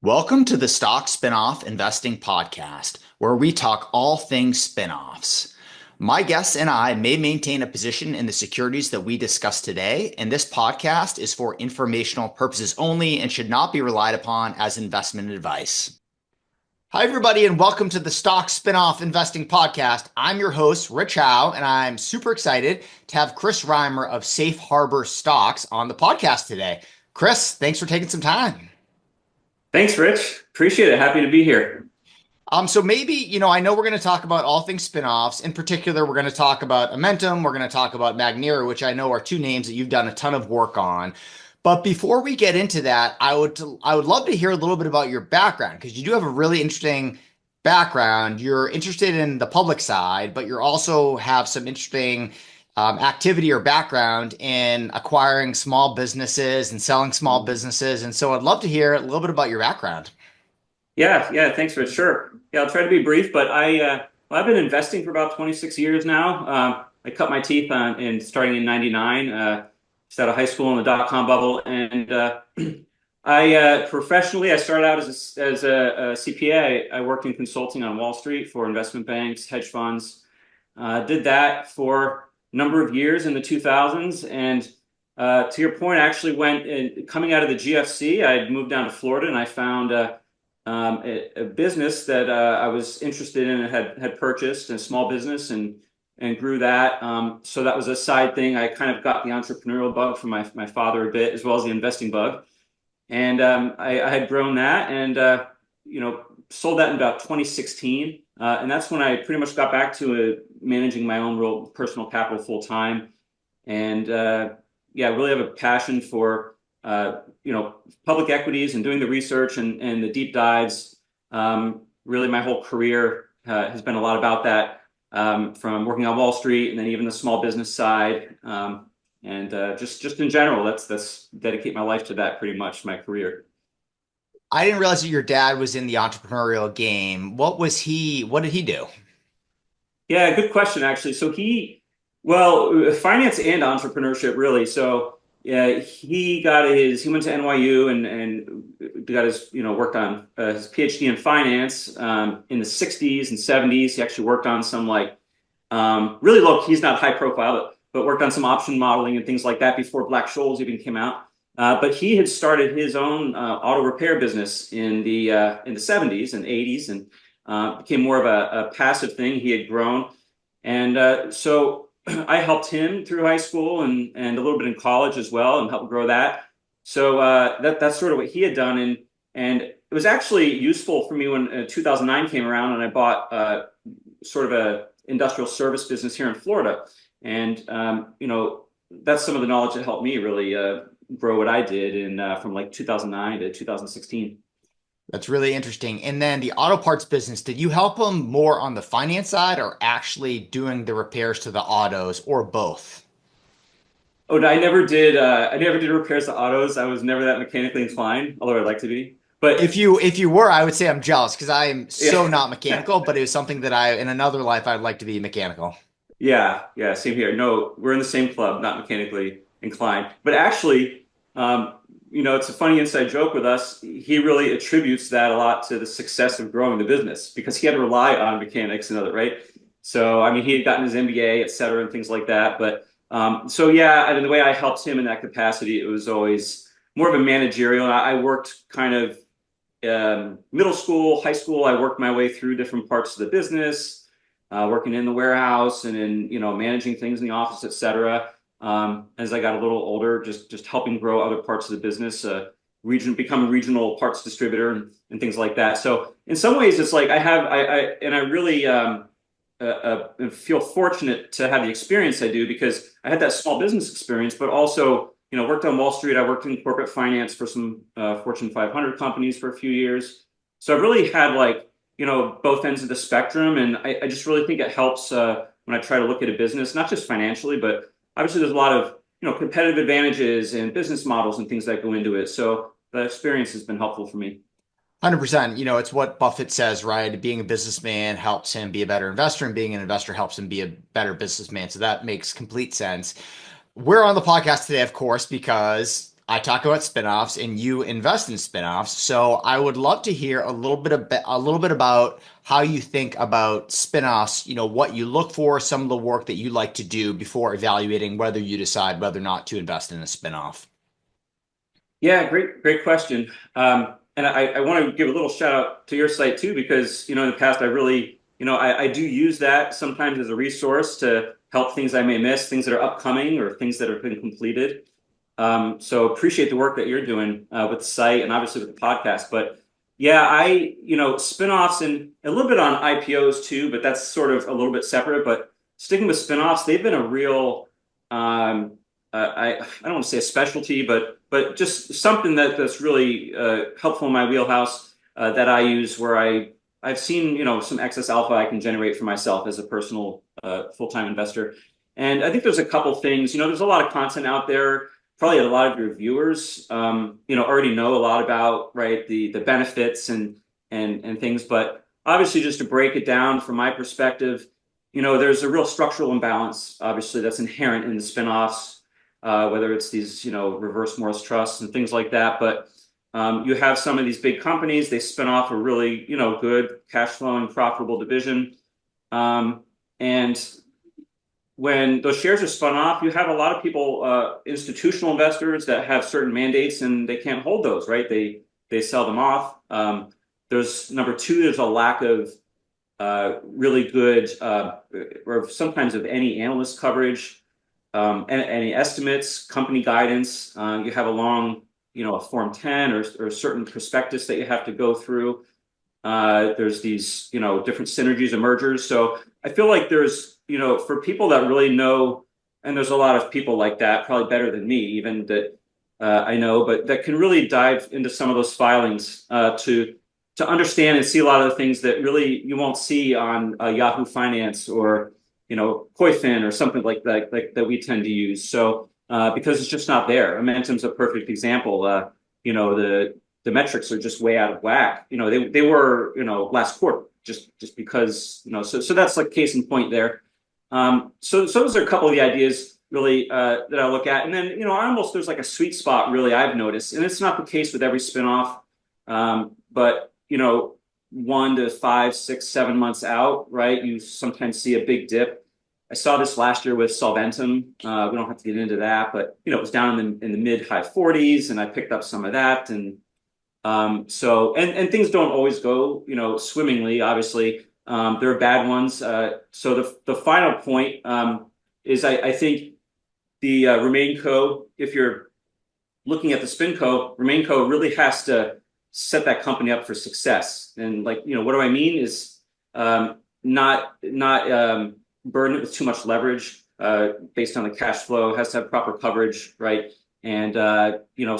Welcome to the Stock Spinoff Investing Podcast, where we talk all things spinoffs. My guests and I may maintain a position in the securities that we discuss today, and this podcast is for informational purposes only and should not be relied upon as investment advice. Hi, everybody, and welcome to the Stock Spinoff Investing Podcast. I'm your host, Rich Howe, and I'm super excited to have Kris Rymer of Safe Harbor Stocks on the podcast today. Kris, thanks for taking some time. Thanks, Rich. Appreciate it. Happy to be here. So maybe, I know we're going to talk about all things spinoffs. In particular, we're going to talk about Amentum. We're going to talk about Magnera, which I know are two names that you've done a ton of work on. But before we get into that, I would love to hear a little bit about your background, because you do have a really interesting background. You're interested in the public side, but you also have some interesting activity or background in acquiring small businesses and selling small businesses. And so I'd love to hear a little bit about your background. Yeah. Thanks, Rich. Sure. Yeah, I'll try to be brief, but I've been investing for about 26 years now. I cut my teeth in starting in '99, just out of high school in the dot-com bubble, and I professionally I started out as a CPA. I worked in consulting on Wall Street for investment banks, hedge funds. Did that for a number of years in the 2000s, and to your point, I actually coming out of the GFC. I moved down to Florida, and I found a business that I was interested in and had purchased, a small business, and grew that. So that was a side thing. I kind of got the entrepreneurial bug from my father a bit, as well as the investing bug. And I had grown that and sold that in about 2016. And that's when I pretty much got back to managing my own real personal capital full time. And really have a passion for public equities and doing the research and the deep dives. Really, my whole career has been a lot about that, from working on Wall Street and then even the small business side. Just in general, that's dedicate my life to that pretty much, my career. I didn't realize that your dad was in the entrepreneurial game. What did he do? Yeah, good question, actually. So finance and entrepreneurship, really. So yeah, he went to NYU and got worked on his PhD in finance in the 60s and 70s. He actually worked on some really low, he's not high profile, but worked on some option modeling and things like that before Black-Scholes even came out. But he had started his own auto repair business in the 70s and 80s, and became more of a passive thing. He had grown, and so I helped him through high school and a little bit in college as well, and helped grow that. So that's sort of what he had done, and it was actually useful for me when 2009 came around, and I bought sort of a industrial service business here in Florida, and that's some of the knowledge that helped me really grow what I did from 2009 to 2016. That's really interesting. And then the auto parts business, did you help him more on the finance side or actually doing the repairs to the autos, or both? Oh, I never did. I never did repairs to autos. I was never that mechanically inclined, although I'd like to be. But If you were, I would say I'm jealous, because I am so yeah, not mechanical, but it was something that in another life, I'd like to be mechanical. yeah, same here. No, we're in the same club, not mechanically inclined. But actually, it's a funny inside joke with us. He really attributes that a lot to the success of growing the business, because he had to rely on mechanics and other, right? So, I mean, he had gotten his MBA, et cetera, and things like that. But so yeah, I mean, the way I helped him in that capacity, it was always more of a managerial. I worked kind of middle school, high school. I worked my way through different parts of the business, working in the warehouse and in managing things in the office, et cetera. As I got a little older, just helping grow other parts of the business, become a regional parts distributor and things like that. So in some ways, it's like I really feel fortunate to have the experience I do, because I had that small business experience, but also worked on Wall Street. I worked in corporate finance for some Fortune 500 companies for a few years. So I've really had both ends of the spectrum, and I just really think it helps when I try to look at a business, not just financially, but obviously there's a lot of competitive advantages and business models and things that go into it. So the experience has been helpful for me. 100%. It's what Buffett says, right? Being a businessman helps him be a better investor, and being an investor helps him be a better businessman. So that makes complete sense. We're on the podcast today, of course, because I talk about spinoffs and you invest in spinoffs. So I would love to hear a little bit about how you think about spinoffs, what you look for, some of the work that you like to do before evaluating whether you decide whether or not to invest in a spinoff. Yeah, great question. And I want to give a little shout out to your site too, because, in the past, I really, I do use that sometimes as a resource to help things I may miss, things that are upcoming or things that have been completed. So appreciate the work that you're doing with the site and obviously with the podcast. But yeah, spinoffs and a little bit on IPOs too, but that's sort of a little bit separate. But sticking with spinoffs, they've been a real, I don't want to say a specialty, but just something that's really helpful in my wheelhouse that I use where I've seen some excess alpha I can generate for myself as a personal full-time investor. And I think there's a couple things. There's a lot of content out there. Probably a lot of your viewers already know a lot about, right, the benefits and things. But obviously, just to break it down from my perspective, there's a real structural imbalance, obviously, that's inherent in the spinoffs, whether it's these, reverse Morris trusts and things like that. But you have some of these big companies, they spin off a really, good cash flowing, profitable division. And when those shares are spun off, you have a lot of people, institutional investors that have certain mandates and they can't hold those, right? They sell them off. There's number two, there's a lack of really good, or sometimes of any analyst coverage, any estimates, company guidance. You have a long, a Form 10 or a certain prospectus that you have to go through. There's these, different synergies and mergers. So I feel like there's, for people that really know, and there's a lot of people like that, probably better than me, even that I know, but that can really dive into some of those filings to understand and see a lot of the things that really you won't see on Yahoo Finance or Koyfin or something like that we tend to use. So because it's just not there. Amentum's a perfect example. The metrics are just way out of whack. They were last quarter just because so that's like case in point there. So those are a couple of the ideas really that I look at, and then there's like a sweet spot really I've noticed, and it's not the case with every spinoff, but 1 to 5, 6, 7 months out, right? You sometimes see a big dip. I saw this last year with Solventum. We don't have to get into that, but it was down in the mid high 40s, and I picked up some of that, and so things don't always go swimmingly. Obviously, there are bad ones. So the final point is I think the RemainCo, if you're looking at the SpinCo, RemainCo really has to set that company up for success. And what do I mean is not burden it with too much leverage based on the cash flow. It has to have proper coverage, right? And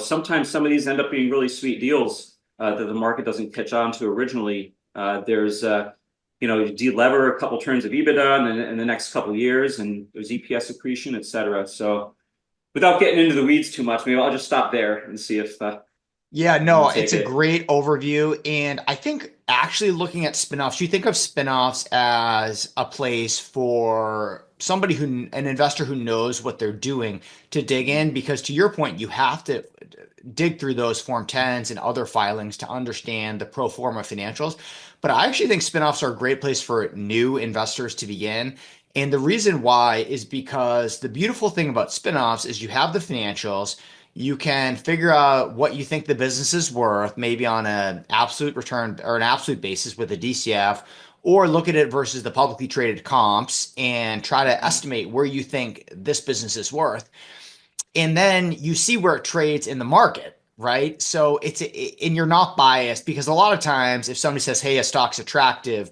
sometimes some of these end up being really sweet deals that the market doesn't catch on to originally. There's you de-lever a couple turns of EBITDA in the next couple of years, and there's EPS accretion, et cetera. So without getting into the weeds too much, maybe I'll just stop there and see if Yeah, you no, want to take it's a it. great overview. And I think actually looking at spinoffs, you think of spinoffs as a place for somebody an investor who knows what they're doing to dig in, because to your point, you have to dig through those Form 10s and other filings to understand the pro forma financials. But I actually think spinoffs are a great place for new investors to begin. And the reason why is because the beautiful thing about spinoffs is you have the financials. You can figure out what you think the business is worth, maybe on an absolute return or an absolute basis with a DCF, or look at it versus the publicly traded comps and try to estimate where you think this business is worth. And then you see where it trades in the market, right? So and you're not biased, because a lot of times if somebody says, hey, a stock's attractive,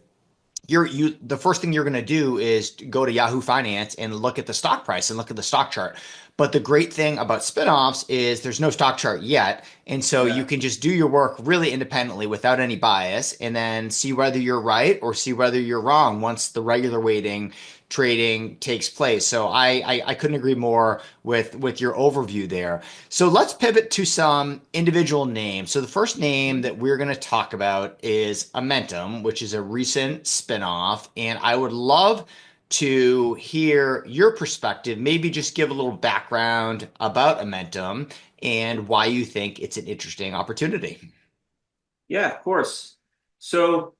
the first thing you're going to do is go to Yahoo Finance and look at the stock price and look at the stock chart. But the great thing about spinoffs is there's no stock chart yet. And so you Yeah. can just do your work really independently without any bias, and then see whether you're right or see whether you're wrong once the regular weighting trading takes place. So I couldn't agree more with your overview there. So let's pivot to some individual names. So the first name that we're going to talk about is Amentum, which is a recent spinoff. And I would love to hear your perspective. Maybe just give a little background about Amentum and why you think it's an interesting opportunity. Yeah, of course. So,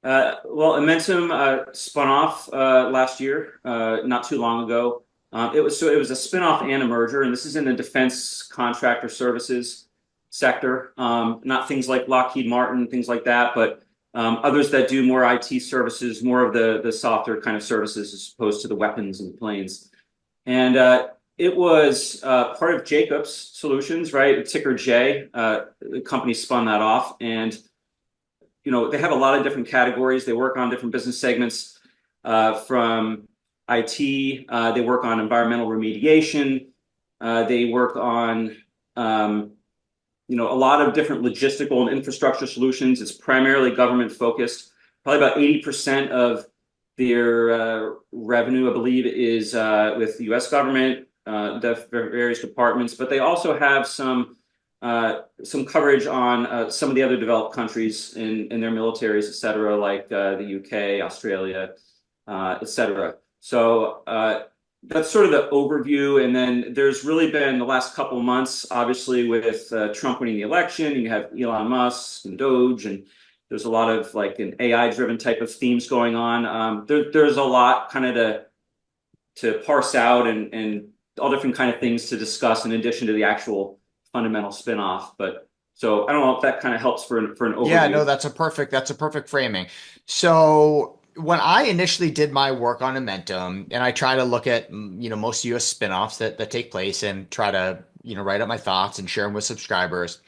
well, Amentum spun off last year, not too long ago. It was a spinoff and a merger, and this is in the defense contractor services sector. Not things like Lockheed Martin, things like that, but others that do more IT services, more of the softer kind of services as opposed to the weapons and planes. And it was part of Jacobs Solutions, right? Ticker J. The company spun that off, and they have a lot of different categories. They work on different business segments from IT. They work on environmental remediation. They work on a lot of different logistical and infrastructure solutions. It's primarily government focused. Probably about 80% of their revenue, I believe, is with the U.S. government, the various departments, but they also have some coverage on some of the other developed countries in their militaries, et cetera, like the UK, Australia, et cetera. So that's sort of the overview. And then there's really been the last couple of months, obviously, with Trump winning the election, you have Elon Musk and DOGE, and there's a lot of like an AI-driven type of themes going on. There's a lot kind of to parse out and all different kind of things to discuss in addition to the actual fundamental spinoff. But so I don't know if that kind of helps for an Yeah, no, overview. that's a perfect framing. So when I initially did my work on Amentum, and I try to look at most US spinoffs that take place and try to write up my thoughts and share them with subscribers.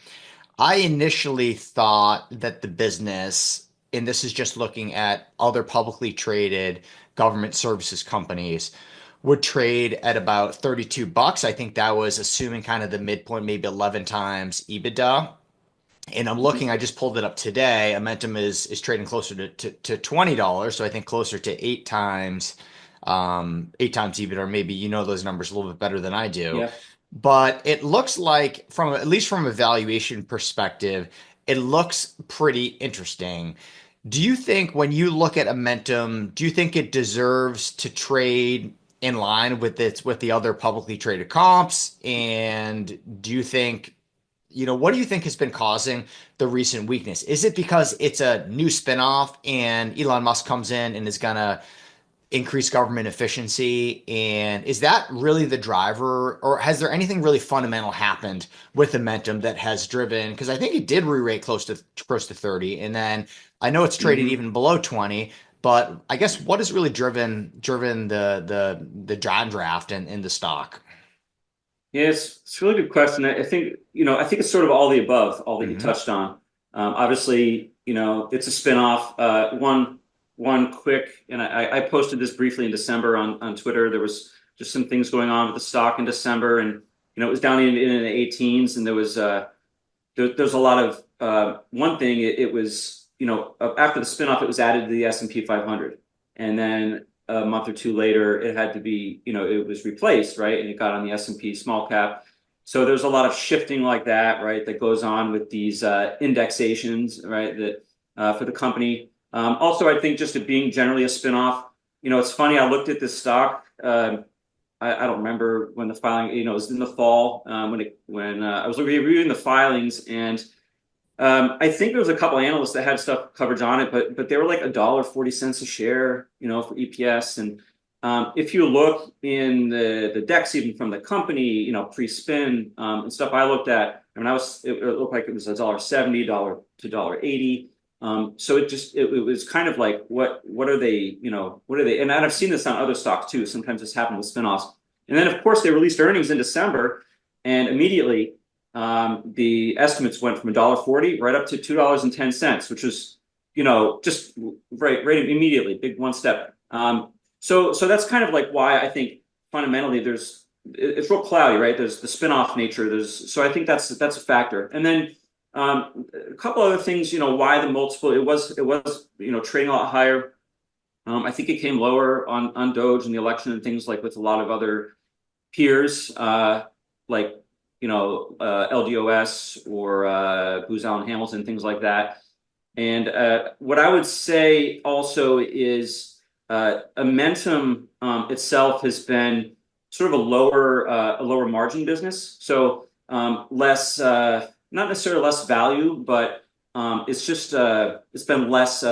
I initially thought that the business, and this is just looking at other publicly traded government services companies, would trade at about $32. I think that was assuming kind of the midpoint, maybe 11 times EBITDA. And I'm looking, I just pulled it up today. Amentum is trading closer to $20. So I think closer to eight times EBITDA, or maybe those numbers a little bit better than I do. Yeah. But it looks like at least from a valuation perspective, it looks pretty interesting. Do you think when you look at Amentum, do you think it deserves to trade in line with the other publicly traded comps? And do you think what do you think has been causing the recent weakness? Is it because it's a new spinoff and Elon Musk comes in and is going to increase government efficiency? And is that really the driver? Or has there anything really fundamental happened with Amentum that has driven? Because I think it did re-rate close to 30. And then I know it's traded Hmm. even below 20. But I guess what has really driven the draft in the stock? Yeah, it's a really good question. I think, I think it's sort of all the above, all that you Hmm. touched on. Obviously, it's a spinoff. One quick, and I posted this briefly in December on Twitter. There was just some things going on with the stock in December, and it was down in the 18s, and there's a lot of one thing. It was after the spinoff, it was added to the S&P 500, and then a month or two later, it had to be it was replaced, right, and it got on the S&P small cap. So there's a lot of shifting like that, right, that goes on with these indexations, right, that for the company. Also, I think just it being generally a spinoff. It's funny. I looked at this stock. I don't remember when the filing. It was in the fall when I was reviewing the filings, and I think there was a couple of analysts that had stuff coverage on it, but they were like $1.40 a share, for EPS. And if you look in the decks, even from the company, pre-spin and stuff I looked at, I mean, it looked like it was $1.70, to $1.80. So it was kind of like what are they, what are they? And I've seen this on other stocks too. Sometimes this happened with spinoffs. And then of course they released earnings in December, and immediately the estimates went from $1.40 right up to $2.10, which was, just right immediately, big one step. So that's kind of like why I think fundamentally it's real cloudy, right? There's the spinoff nature. So I think that's a factor. And then a couple other things, why the multiple, it was trading a lot higher. I think it came lower on DOGE and the election and things like with a lot of other peers, like LDOS or Booz Allen Hamilton, things like that. And what I would say also is Amentum itself has been sort of a lower margin business. So less, not necessarily less value, but it's just it's been less.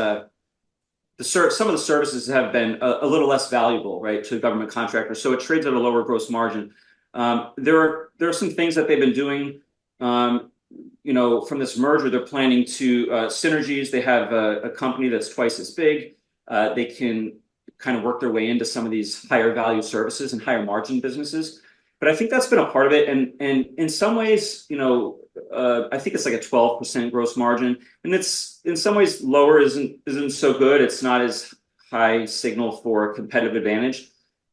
Some of the services have been a little less valuable, right, to government contractors. So it trades at a lower gross margin. There are some things that they've been doing. From this merger, they're planning to synergies. They have a company that's twice as big. They can kind of work their way into some of these higher value services and higher margin businesses. But I think that's been a part of it. And in some ways, I think it's like a 12% gross margin, and it's in some ways lower isn't so good. It's not as high signal for competitive advantage.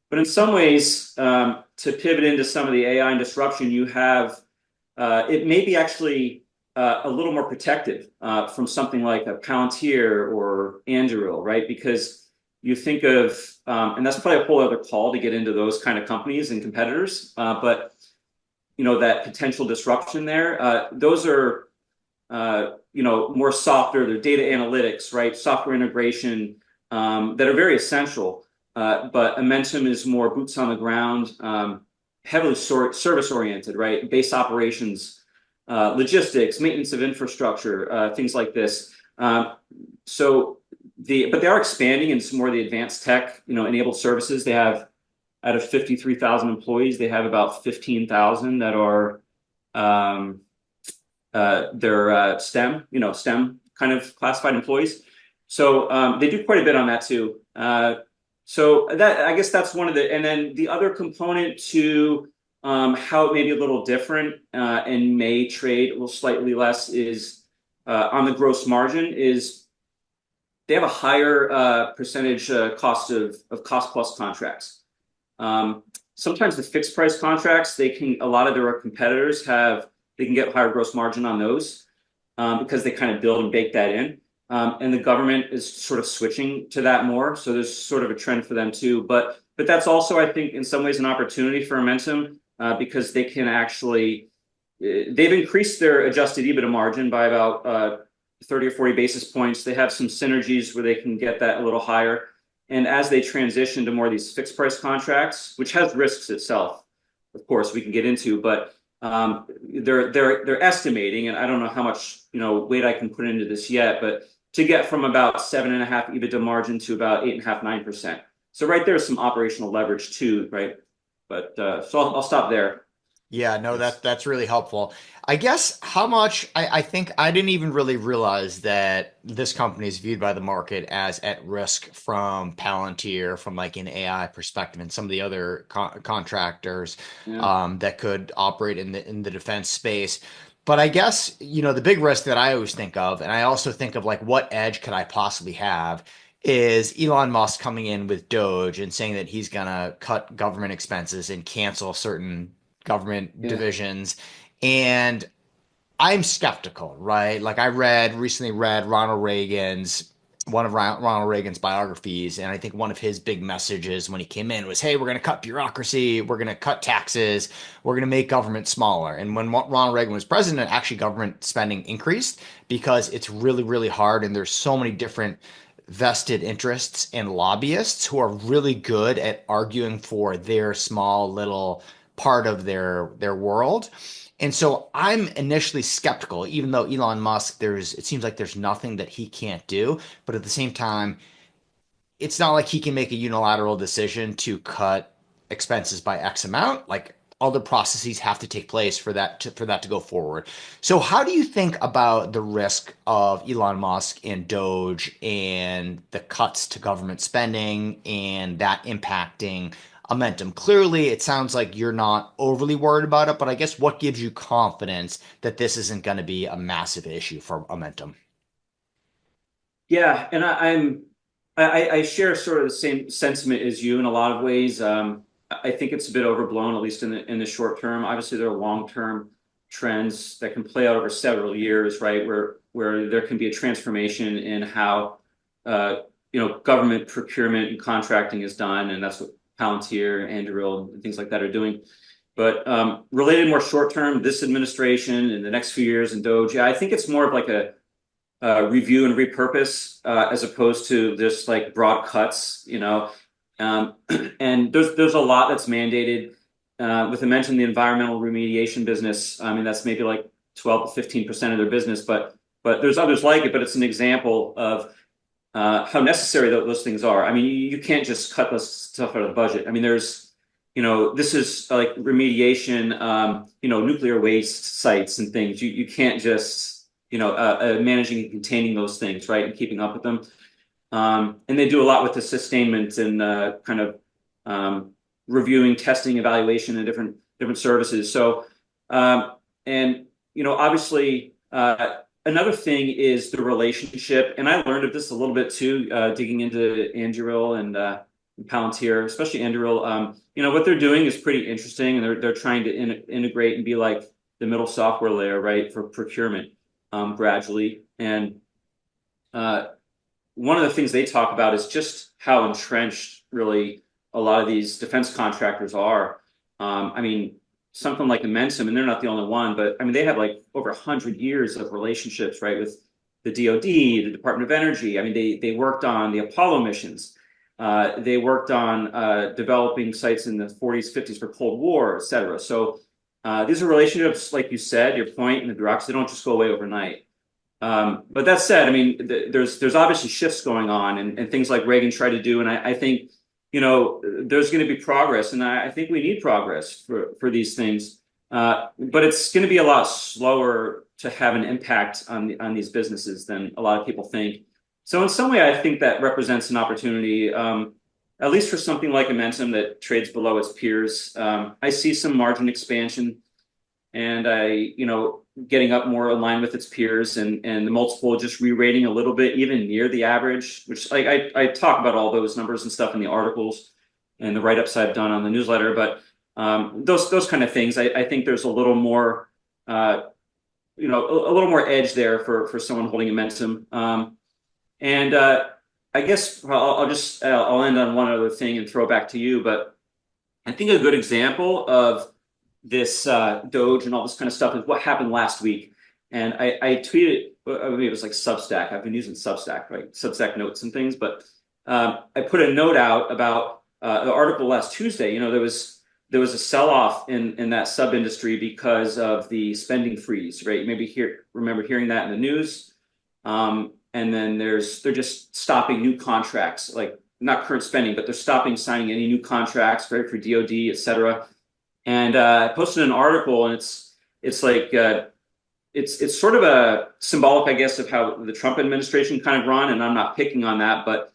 But in some ways, to pivot into some of the AI and disruption, you have it may be actually a little more protective from something like a Palantir or Anduril, right? Because you think of, and that's probably a whole other call to get into those kind of companies and competitors, but that potential disruption there, those are more softer. They're data analytics, right? Software integration that are very essential. But Amentum is more boots on the ground, heavily service oriented, right? Base operations, logistics, maintenance of infrastructure, things like this. But they are expanding into some more of the advanced tech, enabled services. They have, out of 53,000 employees, they have about 15,000 that are they're STEM kind of classified employees. So they do quite a bit on that too. So that, I guess that's one of the, and then the other component to how it may be a little different and may trade a little slightly less is on the gross margin is they have a higher percentage cost of cost plus contracts. Sometimes the fixed price contracts, a lot of their competitors they can get higher gross margin on those because they kind of build and bake that in. And the government is sort of switching to that more. So there's sort of a trend for them too. But that's also, I think, in some ways an opportunity for Amentum because they can actually, they've increased their adjusted EBITDA margin by about 30 or 40 basis points. They have some synergies where they can get that a little higher. And as they transition to more of these fixed price contracts, which has risks itself, of course, we can get into, but they're estimating, and I don't know how much weight I can put into this yet, but to get from about 7.5 EBITDA margin to about 8.5, 9%. So right there's some operational leverage too, right? But so I'll stop there. Yeah, no, that's really helpful. I guess how much I think I didn't even really realize that this company is viewed by the market as at risk from Palantir, from like an AI perspective, and some of the other contractors Yeah. that could operate in the defense space. But I guess, the big risk that I always think of, and I also think of like what edge could I possibly have, is Elon Musk coming in with DOGE and saying that he's gonna cut government expenses and cancel certain government Yeah. divisions. And I'm skeptical, right? Like recently read one of Ronald Reagan's biographies, and I think one of his big messages when he came in was, "Hey, we're going to cut bureaucracy, we're going to cut taxes, we're going to make government smaller." And when Ronald Reagan was president, actually government spending increased because it's really, really hard, and there's so many different vested interests and lobbyists who are really good at arguing for their small little part of their world. And so I'm initially skeptical, even though Elon Musk, it seems like there's nothing that he can't do. But at the same time, it's not like he can make a unilateral decision to cut expenses by X amount. Like other processes have to take place for that to go forward. So how do you think about the risk of Elon Musk and DOGE and the cuts to government spending and that impacting Amentum? Clearly, it sounds like you're not overly worried about it, but I guess what gives you confidence that this isn't going to be a massive issue for Amentum? Yeah, and I share sort of the same sentiment as you in a lot of ways. I think it's a bit overblown, at least in the short term. Obviously, there are long-term trends that can play out over several years, right? Where there can be a transformation in how government procurement and contracting is done, and that's what Palantir, Anduril, and things like that are doing. But related more short term, this administration in the next few years and DOGE, yeah, I think it's more of like review and repurpose as opposed to just like broad cuts, and there's a lot that's mandated. With Amentum, the environmental remediation business, I mean, that's maybe like 12 to 15% of their business, but there's others like it, but it's an example of how necessary those things are. I mean, you can't just cut this stuff out of the budget. I mean, this is like remediation, nuclear waste sites and things. You can't just, managing and containing those things, right, and keeping up with them. And they do a lot with the sustainment and kind of reviewing, testing, evaluation, and different services. So, obviously, another thing is the relationship, and I learned of this a little bit too, digging into Anduril and Palantir, especially Anduril. What they're doing is pretty interesting, and they're trying to integrate and be like the middle software layer, right, for procurement gradually. And one of the things they talk about is just how entrenched really a lot of these defense contractors are. I mean, something like Amentum, and they're not the only one, but I mean, they have like over 100 years of relationships, right, with the DOD, the Department of Energy. I mean, they worked on the Apollo missions. They worked on developing sites in the 40s, 50s for Cold War, et cetera. So these are relationships, like you said, your point, and the bureaucracy, they don't just go away overnight. But that said, I mean, there's obviously shifts going on, and things like Reagan tried to do, and I think there's going to be progress, and I think we need progress for these things. But it's going to be a lot slower to have an impact on these businesses than a lot of people think. So in some way, I think that represents an opportunity, at least for something like Amentum that trades below its peers. I see some margin expansion, and getting up more in line with its peers, and the multiple just re-rating a little bit, even near the average, which like I talk about all those numbers and stuff in the articles and the write-ups I've done on the newsletter. But those kind of things, I think there's a little more, a little more edge there for someone holding Amentum. And I guess I'll end on one other thing and throw it back to you. But I think a good example of this DOGE and all this kind of stuff is what happened last week. And I tweeted, I mean, it was like Substack. I've been using Substack, right? Substack notes and things. But I put a note out about the article last Tuesday. There was a sell-off in that sub-industry because of the spending freeze, right? You maybe remember hearing that in the news. And then they're just stopping new contracts, like not current spending, but they're stopping signing any new contracts, right, for DOD, et cetera. And I posted an article, and it's like it's sort of a symbolic, I guess, of how the Trump administration kind of run. And I'm not picking on that, but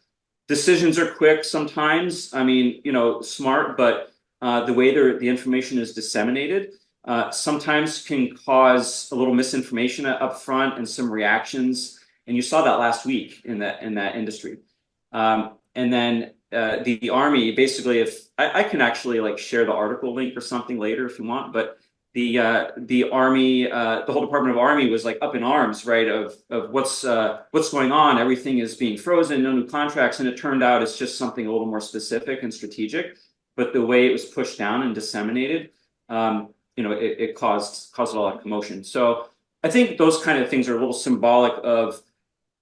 decisions are quick sometimes. I mean, smart, but the way the information is disseminated sometimes can cause a little misinformation up front and some reactions. And you saw that last week in that industry. And then the Army, basically, if I can actually like share the article link or something later if you want, but the Army, the whole Department of Army was like up in arms, right? Of what's going on. Everything is being frozen, no new contracts, and it turned out it's just something a little more specific and strategic. But the way it was pushed down and disseminated, it caused a lot of commotion. So I think those kind of things are a little symbolic of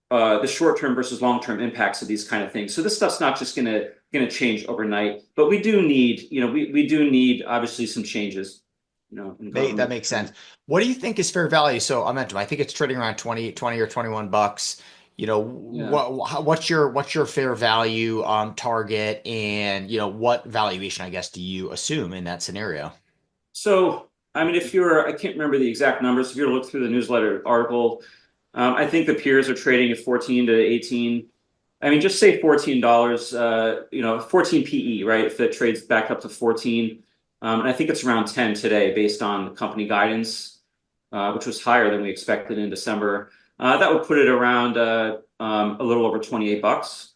the short-term versus long-term impacts of these kind of things. So this stuff's not just gonna change overnight, but we do need, we do need obviously some changes. That makes sense. What do you think is fair value? So I think it's trading around 20 or $21. What's your fair value target, and what valuation, I guess, do you assume in that scenario? So I mean, I can't remember the exact numbers. If you look through the newsletter article, I think the peers are trading at 14 to 18. I mean, just say $14, 14 PE, right? If it trades back up to 14. And I think it's around 10 today based on the company guidance, which was higher than we expected in December. That would put it around a little over $28.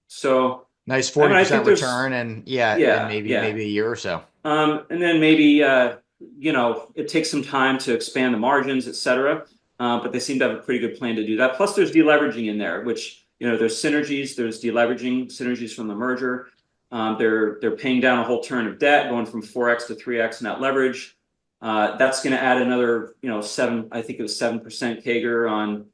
So nice 40% return, and maybe a year or so. And then maybe it takes some time to expand the margins, et cetera. But they seem to have a pretty good plan to do that. Plus, there's deleveraging in there, which there's synergies. There's deleveraging synergies from the merger. They're paying down a whole turn of debt, going from 4x to 3x net leverage. That's going to add another 7. I think it was 7% CAGR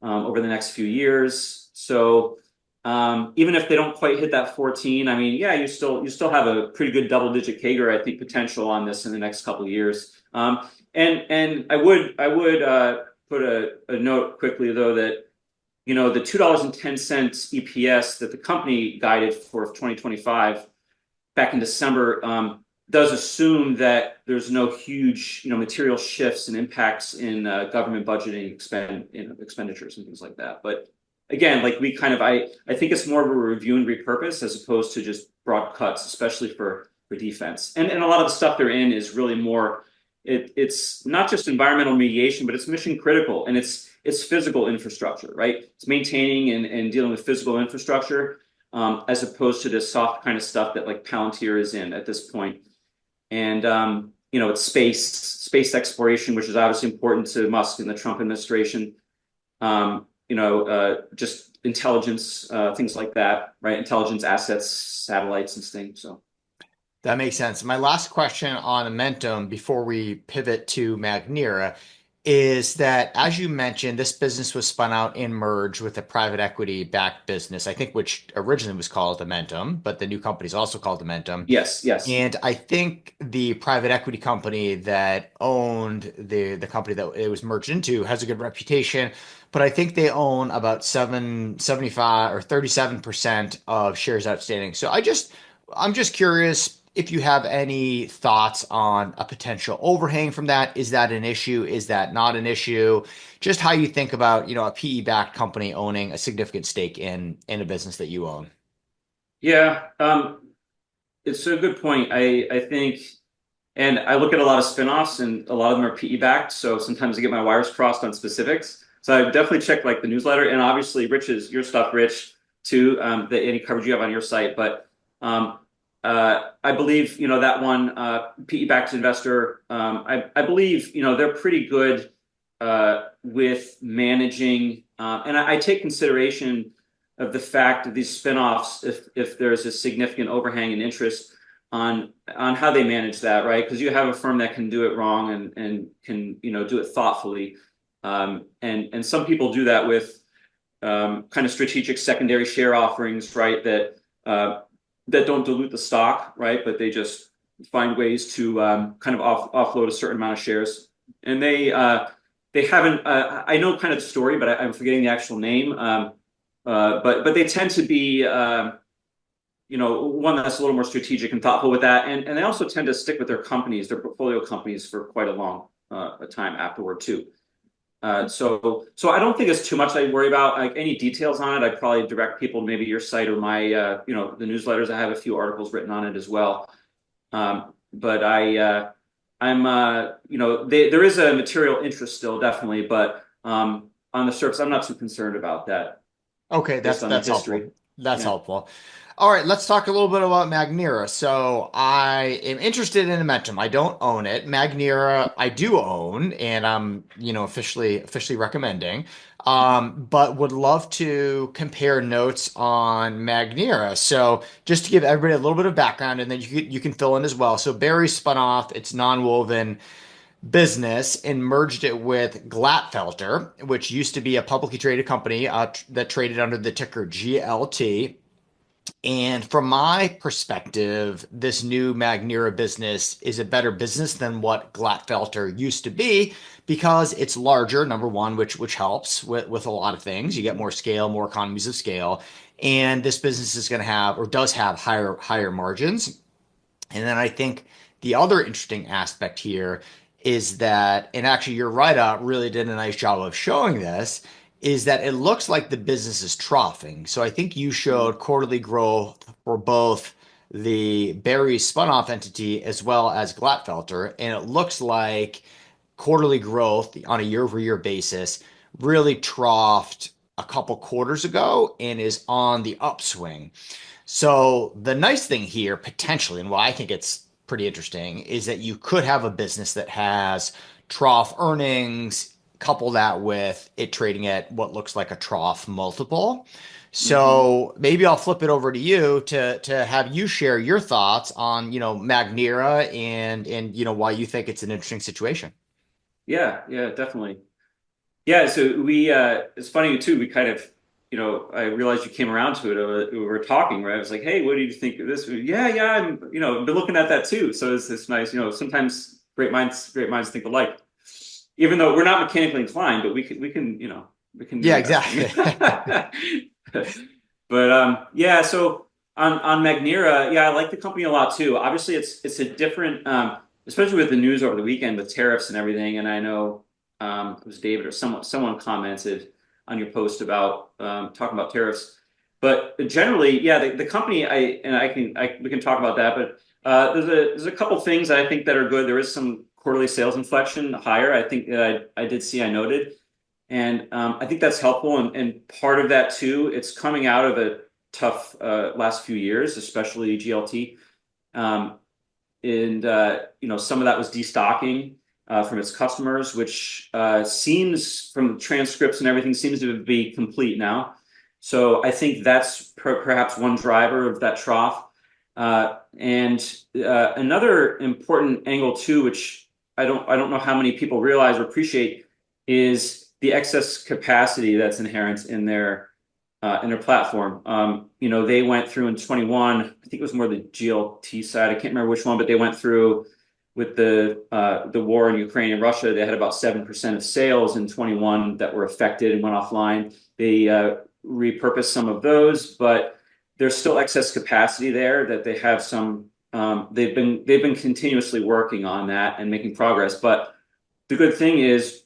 over the next few years. So even if they don't quite hit that 14, I mean, yeah, you still have a pretty good double-digit CAGR, I think, potential on this in the next couple of years. And I would put a note quickly though that the $2.10 EPS that the company guided for 2025 back in December does assume that there's no huge material shifts and impacts in government budgeting expenditures and things like that. But again, like I think it's more of a review and repurpose as opposed to just broad cuts, especially for defense. And a lot of the stuff they're in is really more. It's not just environmental remediation, but it's mission critical, and it's physical infrastructure, right? It's maintaining and dealing with physical infrastructure as opposed to this soft kind of stuff that like Palantir is in at this point. And it's space exploration, which is obviously important to Musk and the Trump administration. Just intelligence, things like that, right? Intelligence assets, satellites, and things. So. That makes sense. My last question on Amentum before we pivot to Magnera is that, as you mentioned, this business was spun out and merged with a private equity-backed business, I think, which originally was called Amentum, but the new company is also called Amentum. Yes, yes. And I think the private equity company that owned the company that it was merged into has a good reputation, but I think they own about 75 or 37% of shares outstanding. So I'm just curious if you have any thoughts on a potential overhang from that. Is that an issue? Is that not an issue? Just how you think about, a PE-backed company owning a significant stake in a business that you own. Yeah, it's a good point. I think, and I look at a lot of spinoffs, and a lot of them are PE-backed, so sometimes I get my wires crossed on specifics. So I definitely check like the newsletter, and obviously Rich's, your stuff, Rich, too, any coverage you have on your site. But I believe that one PE-backed investor. I believe they're pretty good with managing, and I take consideration of the fact of these spinoffs if there's a significant overhang in interest on how they manage that, right? Because you have a firm that can do it wrong and can do it thoughtfully, and some people do that with kind of strategic secondary share offerings, right? That don't dilute the stock, right? But they just find ways to kind of offload a certain amount of shares. And they haven't. I know kind of the story, but I'm forgetting the actual name. But they tend to be one that's a little more strategic and thoughtful with that, and they also tend to stick with their portfolio companies for quite a long time afterward too. So I don't think it's too much I worry about. Like any details on it, I'd probably direct people to maybe your site or my, the newsletters. I have a few articles written on it as well. But there is a material interest still, definitely. But on the surface, I'm not too concerned about that. Okay, that's history. helpful. That's helpful. All right, let's talk a little bit about Magnera. So I am interested in Amentum. I don't own it. Magnera, I do own, and I'm, officially recommending. But would love to compare notes on Magnera. So just to give everybody a little bit of background, and then you can fill in as well. So Barry spun off its nonwoven business and merged it with Glatfelter, which used to be a publicly traded company that traded under the ticker GLT. And from my perspective, this new Magnera business is a better business than what Glatfelter used to be because it's larger, number one, which helps with a lot of things. You get more scale, more economies of scale. And this business is going to have or does have higher margins. And then I think the other interesting aspect here is that, and actually your write-up really did a nice job of showing this, is that it looks like the business is troughing. So I think you showed quarterly growth for both the Barry spun-off entity as well as Glatfelter, and it looks like quarterly growth on a year-over-year basis really troughed a couple quarters ago and is on the upswing. So the nice thing here, potentially, and why I think it's pretty interesting, is that you could have a business that has trough earnings, couple that with it trading at what looks like a trough multiple. So maybe I'll flip it over to you to have you share your thoughts on, Magnera and why you think it's an interesting situation. Yeah, definitely. Yeah, so it's funny too. We kind of, I realized you came around to it. We were talking, right? I was like, hey, what do you think of this? Yeah, yeah, been looking at that too. So it's nice, sometimes great minds think alike. Even though we're not mechanically inclined, but we can do Yeah, investing. exactly. But yeah, so on Magnera, yeah, I like the company a lot too. Obviously, it's a different, especially with the news over the weekend with tariffs and everything. And I know it was David or someone commented on your post about talking about tariffs. But generally, yeah, the company we can talk about that. But there's a couple things I think that are good. There is some quarterly sales inflection higher. I think that I did see I noted. And I think that's helpful. And part of that too, it's coming out of a tough last few years, especially GLT. Um, and some of that was destocking from its customers, which seems from the transcripts and everything seems to be complete now. So I think that's perhaps one driver of that trough. And another important angle too, which I don't know how many people realize or appreciate, is the excess capacity that's inherent in their platform. They went through in 21, I think it was more the GLT side. I can't remember which one, but they went through with the war in Ukraine and Russia. They had about 7% of sales in 21 that were affected and went offline. They repurposed some of those, but there's still excess capacity there that they have some. They've been continuously working on that and making progress. But the good thing is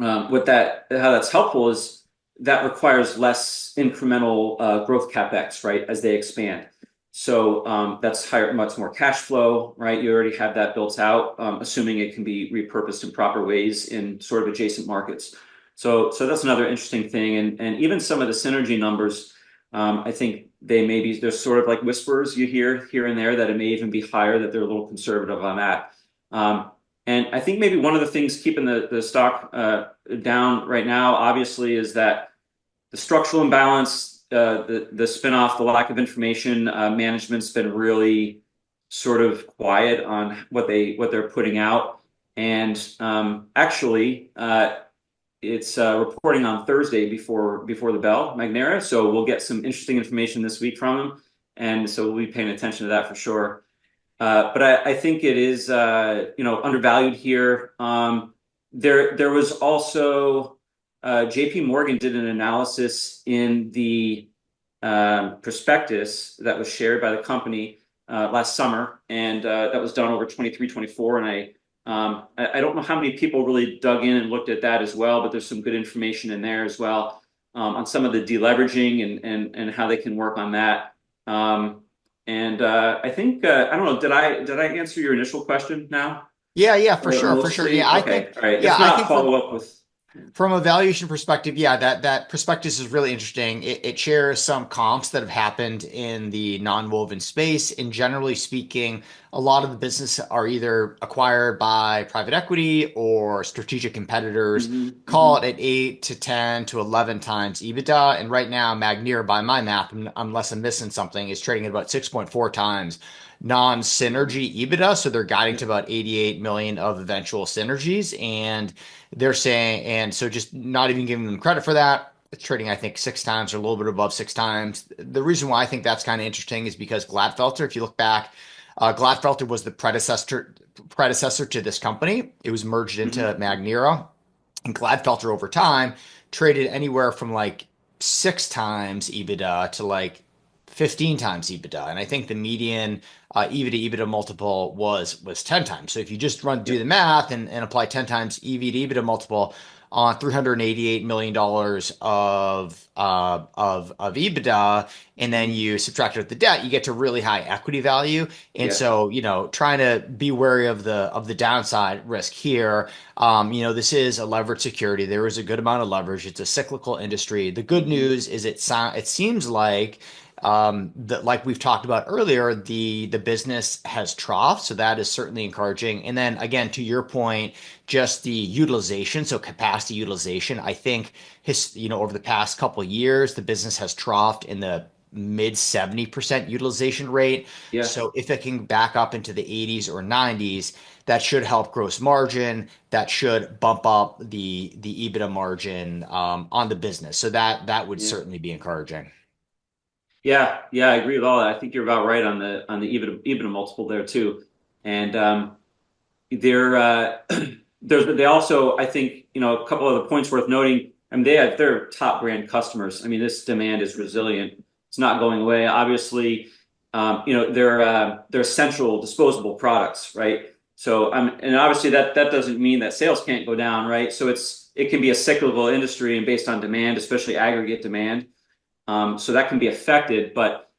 how that's helpful is that requires less incremental growth capex, right, as they expand. So that's higher, much more cash flow, right? You already have that built out, assuming it can be repurposed in proper ways in sort of adjacent markets. So that's another interesting thing, and even some of the synergy numbers, I think there's sort of like whispers you hear here and there that it may even be higher, that they're a little conservative on that. And I think maybe one of the things keeping the stock down right now, obviously, is that the structural imbalance, the spinoff, the lack of information management's been really sort of quiet on what they're putting out. And actually, it's reporting on Thursday before the bell, Magnera. So we'll get some interesting information this week from them, and so we'll be paying attention to that for sure. But I think it is undervalued here. There was also JP Morgan did an analysis in the prospectus that was shared by the company last summer, and that was done over 23, 24. And I don't know how many people really dug in and looked at that as well, but there's some good information in there as well on some of the deleveraging and how they can work on that. And I think I don't know. Did I answer your initial question now? Yeah, yeah, for sure, for sure. Mostly. Okay. All right. Yeah, If I not, think follow up with. from a valuation perspective, yeah, that prospectus is really interesting. It shares some comps that have happened in the nonwoven space. And generally speaking, a lot of the business are either acquired by private equity or strategic competitors. Call it at 8 to 10 to 11 times EBITDA. And right now, Magnera, by my math, unless I'm missing something, is trading at about 6.4 times non-synergy EBITDA. So they're guiding to about 88 million of eventual synergies. And they're saying, and so just not even giving them credit for that. It's trading, I think, 6 times or a little bit above 6 times. The reason why I think that's kind of interesting is because Gladfelter, if you look back, Gladfelter was the predecessor to this company. It was merged into Magnera, and Gladfelter over time traded anywhere from like 6 times EBITDA to like 15 times EBITDA. And I think the median EV to EBITDA multiple was 10 times. So if you just do the math and apply 10 times EV to EBITDA multiple on $388 million of EBITDA, and then you subtract it with the debt, you get to really high equity value. And so, trying to be wary of the downside risk here. This is a levered security. There is a good amount of leverage. It's a cyclical industry. The good news is it seems like that, like we've talked about earlier, the business has troughed, so that is certainly encouraging. And then again, to your point, just the utilization, so capacity utilization. I think over the past couple of years, the business has troughed in the mid 70% utilization rate. Yeah. So if it can back up into the 80s or 90s, that should help gross margin. That should bump up the EBITDA margin on the business. So that would Yeah. certainly be encouraging. Yeah. Yeah. I agree with all that. I think you're about right on the EBITDA multiple there too. And they're they also, I think, a couple of the points worth noting. I mean, they're top brand customers. I mean, this demand is resilient. It's not going away. Obviously, they're essential disposable products, right? So, and obviously that doesn't mean that sales can't go down, right? So it can be a cyclical industry and based on demand, especially aggregate demand. So that can be affected, but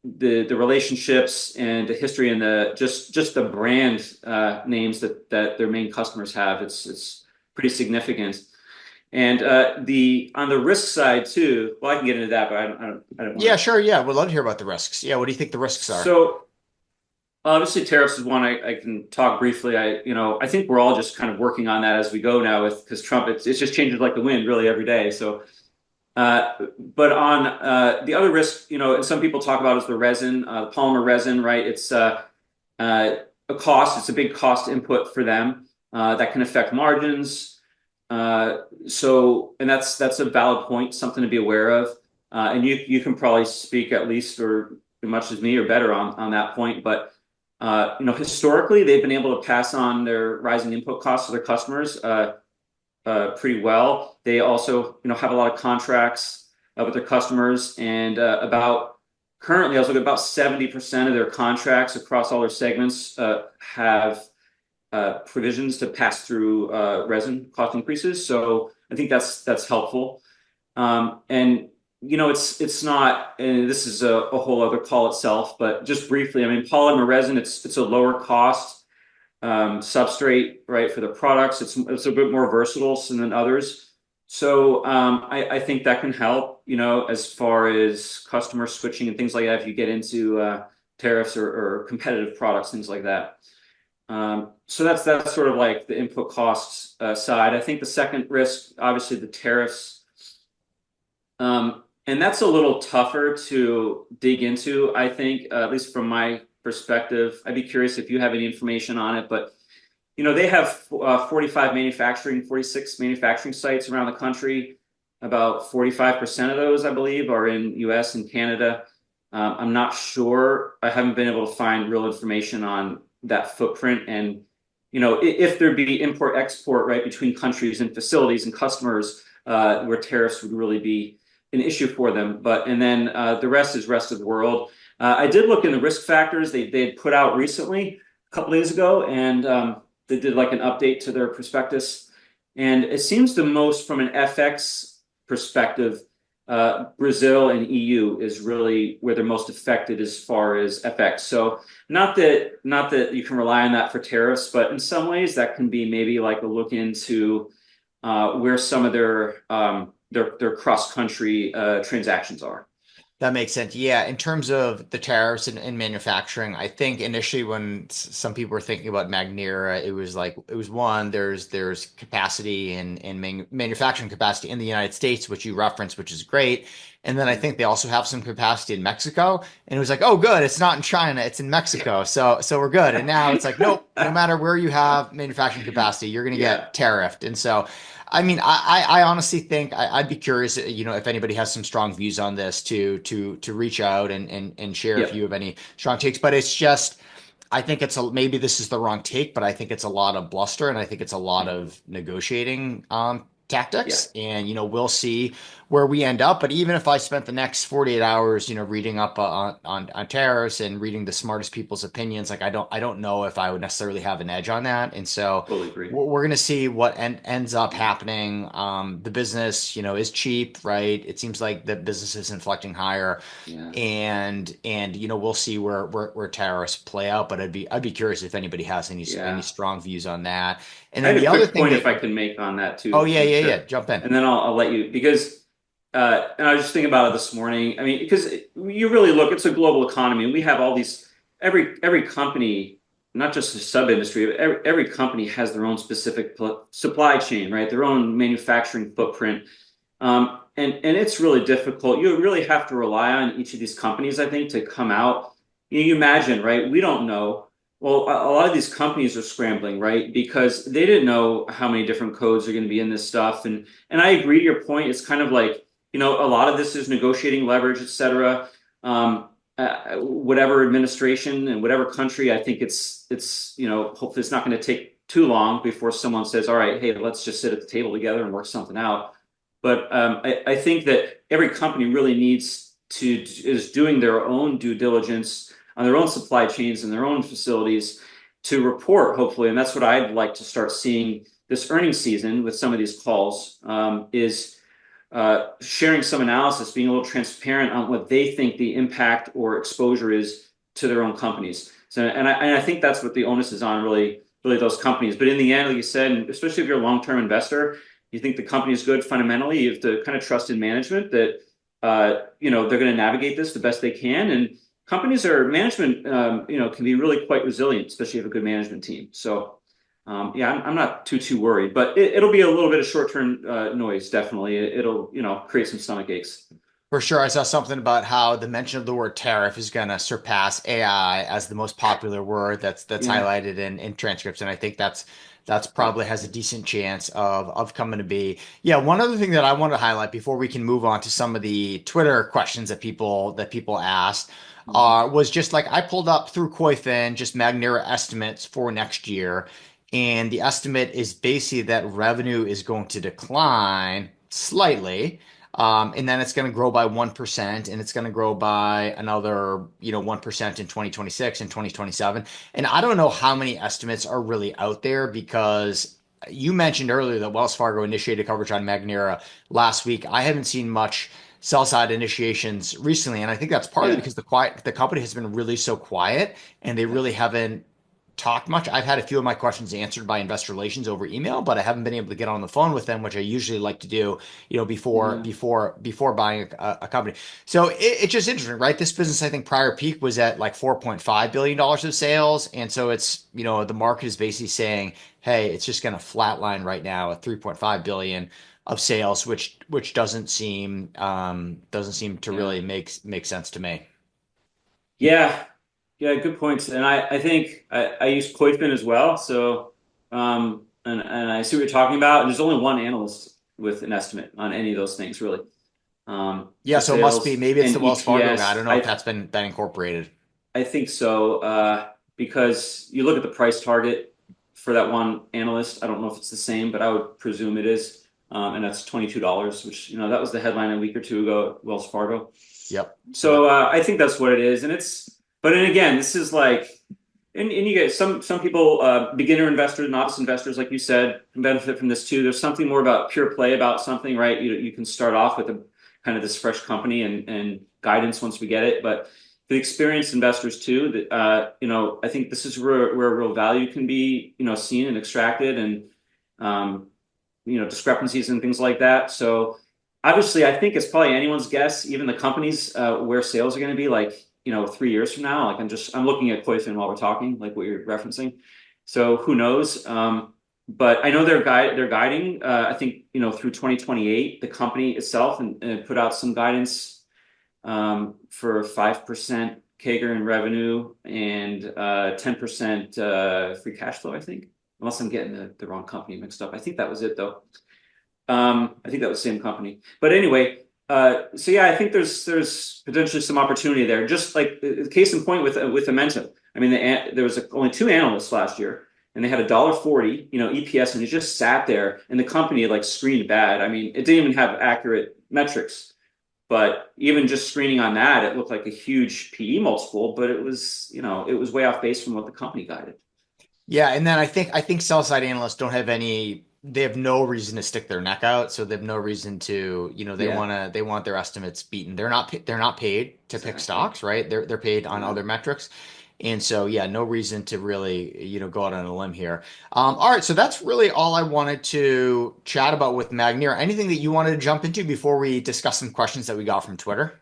the relationships and the history and the just the brand names that their main customers have, it's pretty significant. And the on the risk side too, well, I can get into that, but I don't want Yeah, to. sure. Yeah, we'd love to hear about the risks. Yeah, what do you think the risks are? So obviously tariffs is one I can talk briefly. I think we're all just kind of working on that as we go now with because Trump it's just changes like the wind really every day. So but on the other risk, and some people talk about is the resin, polymer resin, right? It's a cost. It's a big cost input for them that can affect margins. And that's a valid point, something to be aware of. And you can probably speak at least or as much as me or better on that point. But historically, they've been able to pass on their rising input costs to their customers pretty well. They also, have a lot of contracts with their customers, and currently, I was looking about 70% of their contracts across all their segments have provisions to pass through resin cost increases. So I think that's helpful. And it's not, and this is a whole other call itself, but just briefly, I mean, polymer resin, it's a lower cost substrate, right, for the products. It's a bit more versatile than others. So I think that can help, as far as customer switching and things like that, if you get into tariffs or competitive products, things like that. So that's sort of like the input costs side. I think the second risk, obviously, the tariffs. And that's a little tougher to dig into, I think, at least from my perspective. I'd be curious if you have any information on it, but they have 46 manufacturing sites around the country. About 45% of those, I believe, are in US and Canada. I'm not sure. I haven't been able to find real information on that footprint. And, if there'd be import export, right, between countries and facilities and customers, where tariffs would really be an issue for them. And then the rest is rest of the world. I did look in the risk factors they had put out recently, a couple days ago, and they did like an update to their prospectus. And it seems the most from an FX perspective, Brazil and EU is really where they're most affected as far as FX. So not that you can rely on that for tariffs, but in some ways that can be maybe like a look into where some of their cross-country transactions are. That makes sense. Yeah, in terms of the tariffs in manufacturing, I think initially when some people were thinking about Magnera, it was one, there's capacity in manufacturing capacity in the United States, which you referenced, which is great. And then I think they also have some capacity in Mexico. And it was like, oh, good, it's not in China, it's in Mexico. So we're good. And now it's like, nope, no matter where you have manufacturing capacity, you're going to Yeah. get tariffed. And so I mean, I honestly think I'd be curious, if anybody has some strong views on this to reach out and share if Yep. you have any strong takes. But it's just, I think maybe this is the wrong take, but I think it's a lot of bluster and I think it's a lot of negotiating Yeah. tactics. And we'll see where we end up. But even if I spent the next 48 hours, reading up on tariffs and reading the smartest people's opinions, like I don't know if I would necessarily have an edge on that. And so Totally agree. we're going to see what ends up happening. The business, is cheap, right? It seems like the business is inflecting higher, Yeah. and we'll see where tariffs play out. But I'd be curious if anybody has any Yeah. strong views on that. And I then had the a other quick thing point that if I can make on that oh, too, yeah, for yeah, yeah, sure. jump in. And then I'll let you because and I was just thinking about it this morning. I mean, because you really look, it's a global economy, and we have all these every company, not just the sub industry, but every company has their own specific supply chain, right? Their own manufacturing footprint. and it's really difficult. You really have to rely on each of these companies, I think, to come out. You imagine, right? We don't know. Well, a lot of these companies are scrambling, right? Because they didn't know how many different codes are going to be in this stuff. And I agree to your point. It's kind of like, a lot of this is negotiating leverage, et cetera. Whatever administration and whatever country, I think hopefully it's not going to take too long before someone says, all right, hey, let's just sit at the table together and work something out. But I think that every company really is doing their own due diligence on their own supply chains and their own facilities to report, hopefully. And that's what I'd like to start seeing this earnings season with some of these calls, is sharing some analysis, being a little transparent on what they think the impact or exposure is to their own companies. So, and I think that's what the onus is on, really those companies. But in the end, like you said, and especially if you're a long-term investor, you think the company is good fundamentally, you have to kind of trust in management that they're going to navigate this the best they can. And companies management can be really quite resilient, especially if you have a good management team. So I'm not too worried, but it'll be a little bit of short-term noise. Definitely, it'll create some stomach aches. For sure. I saw something about how the mention of the word tariff is going to surpass AI as the most popular word that's Yeah, highlighted in transcripts. And I think that's probably has a decent chance of coming to be. Yeah, one other thing that I want to highlight before we can move on to some of the Twitter questions that people asked was just like I pulled up through Koyfin just Magnera estimates for next year. And the estimate is basically that revenue is going to decline slightly. And then it's going to grow by 1% and it's going to grow by another, 1% in 2026 and 2027. And I don't know how many estimates are really out there because you mentioned earlier that Wells Fargo initiated coverage on Magnera last week. I haven't seen much sell side initiations recently. And I think that's partly yeah, because the company has been really so quiet and they yeah. really haven't talked much. I've had a few of my questions answered by investor relations over email, but I haven't been able to get on the phone with them, which I usually like to do, before Yeah. before buying a company. So it's just interesting, right? This business, I think, prior peak was at like $4.5 billion of sales, and so it's the market is basically saying, hey, it's just going to flatline right now at 3.5 billion of sales, which doesn't seem to Yeah. really make sense to me. Yeah, yeah, good points. And I think I use Koifin as well. So and I see what you're talking about. And there's only one analyst with an estimate on any of those things, really. Yeah, For so it must be sales maybe it's and the Wells Fargo guy. I EPS, don't know if that's been incorporated. I think so. Because you look at the price target for that one analyst. I don't know if it's the same, but I would presume it is. And that's $22, which that was the headline a week or two ago at Wells Fargo. Yep. So So that I think that's what it is, and but then again, this is like, and you get some people, beginner investors, novice investors, like you said, can benefit from this too. There's something more about pure play about something, right? You can start off with a kind of this fresh company and guidance once we get it, but the experienced investors too, that I think this is where real value can be, seen and extracted, and um, discrepancies and things like that. So obviously, I think it's probably anyone's guess, even the companies, where sales are going to be like, 3 years from now. Like I'm looking at Koifin while we're talking, like what you're referencing. So who knows? But I know they're guiding, I think, through 2028, the company itself, and put out some guidance for 5% CAGR in revenue and 10% free cash flow, I think. Unless I'm getting the wrong company mixed up. I think that was it, though. I think that was the same company. But anyway, so yeah, I think there's potentially some opportunity there. Just like the case in point with Amentum. I mean, there was only two analysts last year, and they had $1.40, EPS, and it just sat there, and the company like screened bad. I mean, it didn't even have accurate metrics, but even just screening on that, it looked like a huge PE multiple, but it was way off base from what the company guided. Yeah, and then I think sell side analysts don't have any. They have no reason to stick their neck out, so they have no reason to. Yeah, They want their estimates beaten. They're not paid to pick exactly. stocks, right? They're paid on Yeah. other metrics, and so yeah, no reason to really go out on a limb here. All right, so that's really all I wanted to chat about with Magnera. Anything that you wanted to jump into before we discuss some questions that we got from Twitter?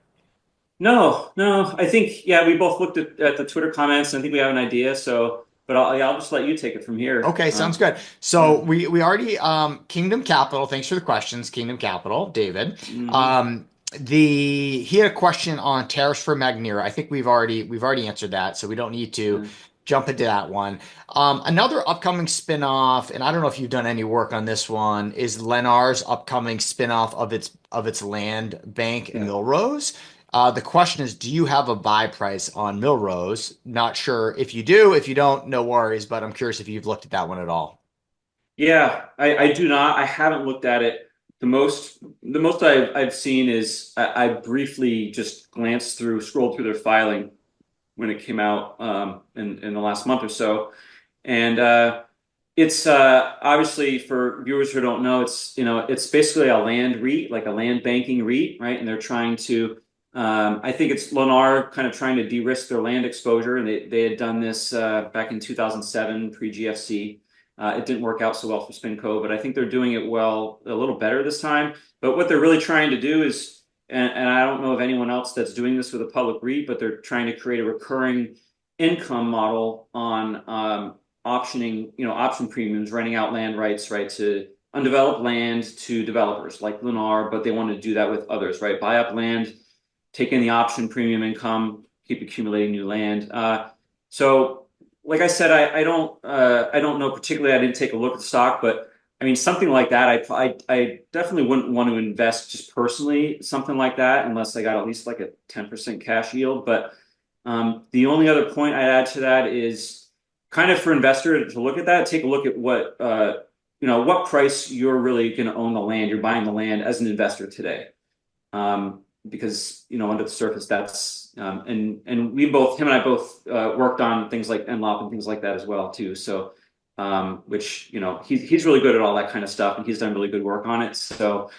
No, no. I think, yeah, we both looked at the Twitter comments, and I think we have an idea. So but I'll just let you take it from here. Okay, sounds good. Yeah. So we already Kingdom Capital, thanks for the questions, Kingdom Capital, David. Hmm. Um he had a question on tariffs for Magnera. I think we've already answered that, so we don't need to Yeah. jump into that one. Another upcoming spin-off, and I don't know if you've done any work on this one, is Lennar's upcoming spin-off of its land bank in Yeah. Millrose. The question is, do you have a buy price on Millrose? Not sure if you do. If you don't, no worries, but I'm curious if you've looked at that one at all. Yeah, I do not. I haven't looked at it. The most I've seen is I briefly just glanced through, scrolled through their filing when it came out in the last month or so, and it's obviously for viewers who don't know, it's basically a land REIT, like a land banking REIT, right? And they're trying to, I think it's Lennar kind of trying to de-risk their land exposure, and they had done this back in 2007 pre-GFC. It didn't work out so well for SpinCo, but I think they're doing it well, a little better this time. But what they're really trying to do is, and I don't know of anyone else that's doing this with a public REIT, but they're trying to create a recurring income model on optioning, option premiums, renting out land rights, right, to undeveloped land to developers like Lennar, but they want to do that with others, right? Buy up land, take in the option premium income, keep accumulating new land. So, like I said, I don't know particularly. I didn't take a look at the stock, but I mean something like that. I definitely wouldn't want to invest just personally something like that unless I got at least like a 10% cash yield. But the only other point I'd add to that is kind of for investor to look at that, take a look at what price you're really going to own the land. You're buying the land as an investor today. Because under the surface that's and him and I both worked on things like NLOP and things like that as well too. So which he's really good at all that kind of stuff and he's done really good work on it. So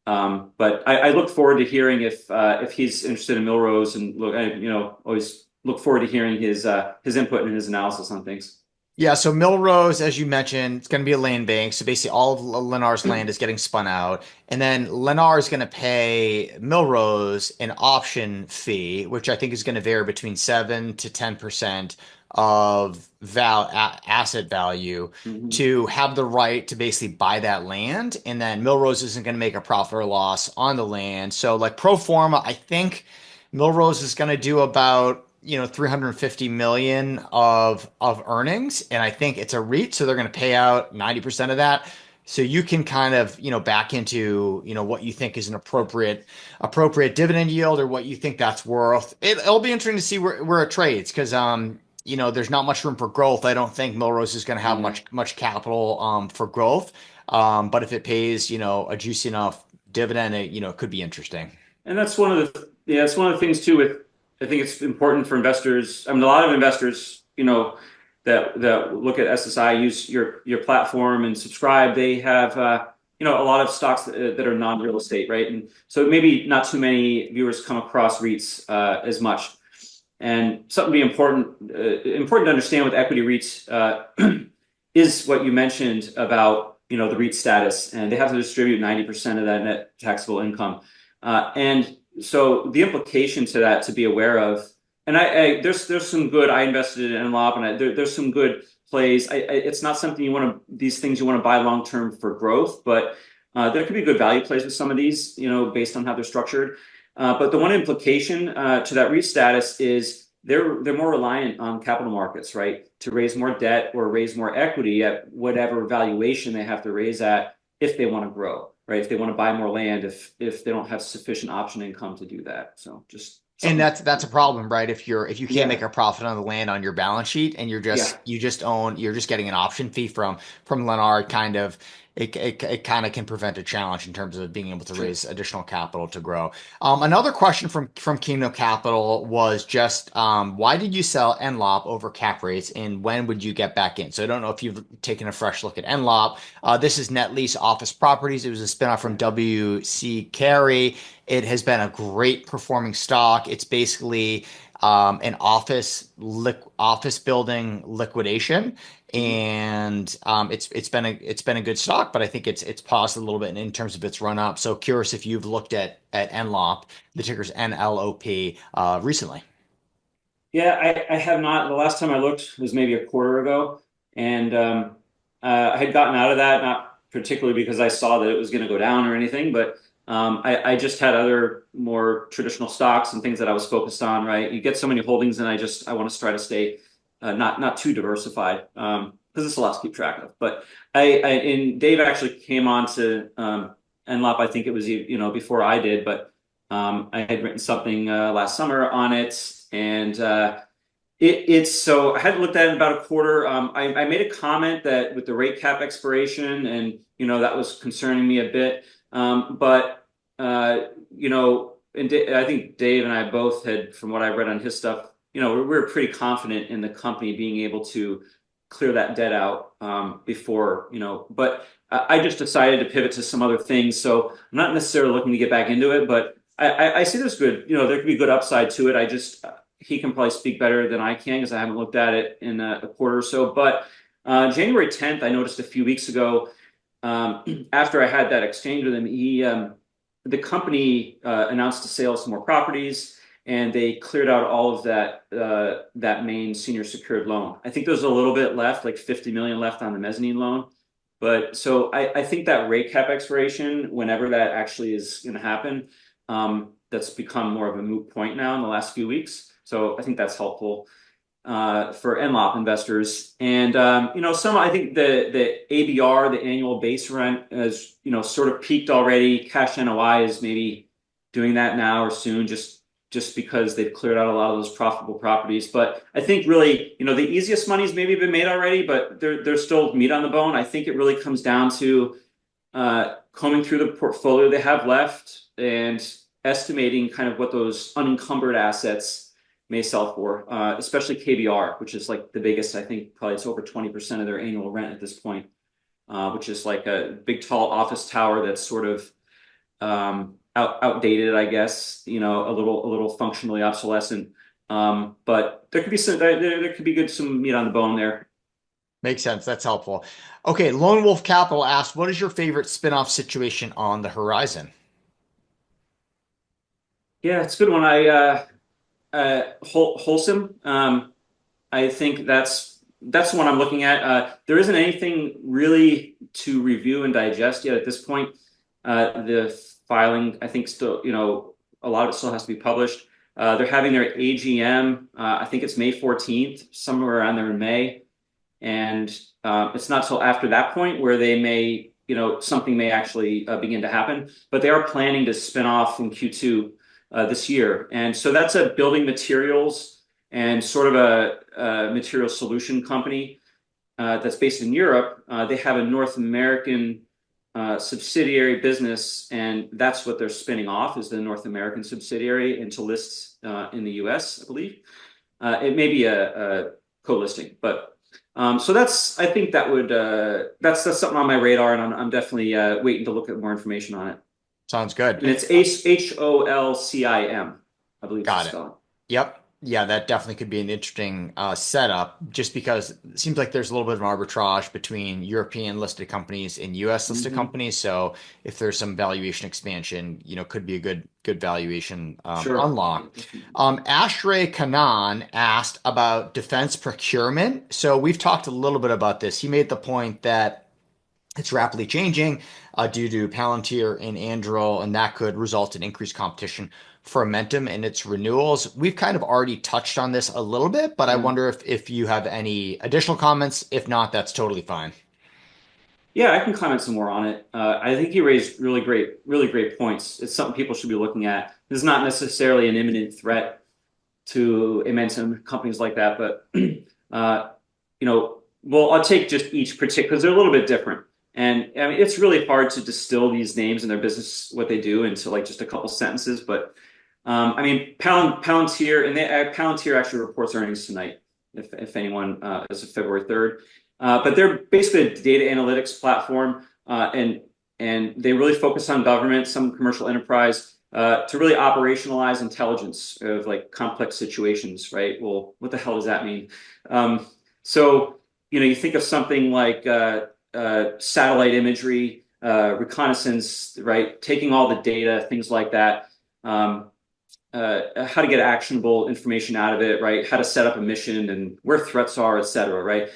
but I look forward to hearing if he's interested in Millrose and look I always look forward to hearing his input and his analysis on things. Yeah, so Millrose, as you mentioned, it's going to be a land bank. So basically, all of Lennar's land is getting spun out, and then Lennar is going to pay Millrose an option fee, which I think is going to vary between 7 to 10% of asset value Hmm. to have the right to basically buy that land, and then Millrose isn't going to make a profit or loss on the land. So, like pro forma, I think Millrose is going to do about 350 million of earnings, and I think it's a REIT, so they're going to pay out 90% of that. So you can kind of back into what you think is an appropriate dividend yield or what you think that's worth. It'll be interesting to see where it trades because there's not much room for growth. I don't think Millrose is going to have Yeah. much capital for growth. But if it pays a juicy enough dividend, it could be interesting. And that's one of the yeah, it's one of the things too with I think it's important for investors. I mean, a lot of investors, that look at SSI, use your platform and subscribe. They have a lot of stocks that are non-real estate, right? And so maybe not too many viewers come across REITs as much. And something to be important to understand with equity REITs is what you mentioned about the REIT status, and they have to distribute 90% of that net taxable income. And so the implication to that to be aware of, and there's some good. I invested in NLOP, and there's some good plays. It's not something these things you want to buy long term for growth, but there could be good value plays with some of these, based on how they're structured. But the one implication to that REIT status is they're more reliant on capital markets, right, to raise more debt or raise more equity at whatever valuation they have to raise at if they want to grow, right? If they want to buy more land, if they don't have sufficient option income to do that. So just And something. that's a problem, right? If you can't make Yeah, a profit on the land on your balance sheet and yeah, you're just getting an option fee from Lennar, it kind of can prevent a challenge in terms of being able to sure. raise additional capital to grow. Another question from Kingdom Capital was just why did you sell NLOP over cap rates and when would you get back in? So I don't know if you've taken a fresh look at NLOP. This is Net Lease Office Properties. It was a spinoff from Yeah. WC Carey. It has been a great performing stock. It's basically an office building liquidation, Mhm. and it's been a good stock, but I think it's paused a little bit in terms of its run up. So curious if you've looked at NLOP, the ticker's NLOP, recently. Yeah, I have not. The last time I looked was maybe a quarter ago, and I had gotten out of that, not particularly because I saw that it was going to go down or anything, but I just had other more traditional stocks and things that I was focused on, right? You get so many holdings, and I want to try to stay not too diversified because it's a lot to keep track of. But and Dave actually came on to NLOP. I think it was before I did, but I had written something last summer on it, and it's so I hadn't looked at it in about a quarter. I made a comment that with the rate cap expiration, and that was concerning me a bit. But and I think Dave and I both had, from what I read on his stuff, we're pretty confident in the company being able to clear that debt out before. But I just decided to pivot to some other things. So I'm not necessarily looking to get back into it, but I see there's good, there could be good upside to it. He can probably speak better than I can because I haven't looked at it in a quarter or so. But January 10th, I noticed a few weeks ago, after I had that exchange with him, the company announced the sale of some more properties, and they cleared out all of that main senior secured loan. I think there's a little bit left, like 50 million left on the mezzanine loan. But so I think that rate cap expiration, whenever that actually is going to happen, that's become more of a moot point now in the last few weeks. So I think that's helpful for NLOP investors. And I think the ABR, the annual base rent, has sort of peaked already. Cash NOI is maybe doing that now or soon, just because they've cleared out a lot of those profitable properties. But I think really, the easiest money's maybe been made already, but there's still meat on the bone. I think it really comes down to combing through the portfolio they have left and estimating kind of what those unencumbered assets may sell for, especially KBR, which is like the biggest. I think probably it's over 20% of their annual rent at this point, which is like a big, tall office tower that's sort of outdated, I guess, a little functionally obsolescent. But there could be some meat on the bone there. Makes sense. That's helpful. Okay, Lone Wolf Capital asked, what is your favorite spinoff situation on the horizon? Yeah, it's a good one. Wholesome. I think that's the one I'm looking at. There isn't anything really to review and digest yet at this point. The filing, I think, still, a lot of it still has to be published. They're having their AGM. I think it's May 14th, somewhere around there in May, and it's not till after that point where they may, something may actually begin to happen. But they are planning to spin off in Q2. This year. And so that's a building materials and sort of a material solution company that's based in Europe. They have a North American subsidiary business, and that's what they're spinning off, is the North American subsidiary, and to list in the US, I believe. It may be a co-listing, but so I think that's something on my radar, and I'm definitely waiting to look at more information on it. Sounds good. And it's HOLCIM, I believe. Got it. Yep. Yeah, that definitely could be an interesting setup, just because it seems like there's a little bit of arbitrage between European listed companies and US listed companies. So if there's some valuation expansion, could be a good valuation unlock. Ashray Kanan asked about defense procurement. So we've talked a little bit about this. He made the point that it's rapidly changing due to Palantir and Anduril, and that could result in increased competition for Amentum and its renewals. We've kind of already touched on this a little bit, but I wonder if you have any additional comments. If not, that's totally fine. Yeah, I can comment some more on it. I think he raised really great points. It's something people should be looking at. This is not necessarily an imminent threat to Amentum, companies like that, but I'll take just each particular, because they're a little bit different. And I mean, it's really hard to distill these names and their business, what they do, into like just a couple sentences. But I mean, Palantir, and Palantir actually reports earnings tonight, if anyone, as of February 3rd. But they're basically a data analytics platform, and they really focus on government, some commercial enterprise, to really operationalize intelligence of like complex situations, right? Well, what the hell does that mean? So you think of something like satellite imagery, reconnaissance, right? Taking all the data, things like that. how to get actionable information out of it, right? How to set up a mission and where threats are, et cetera, right?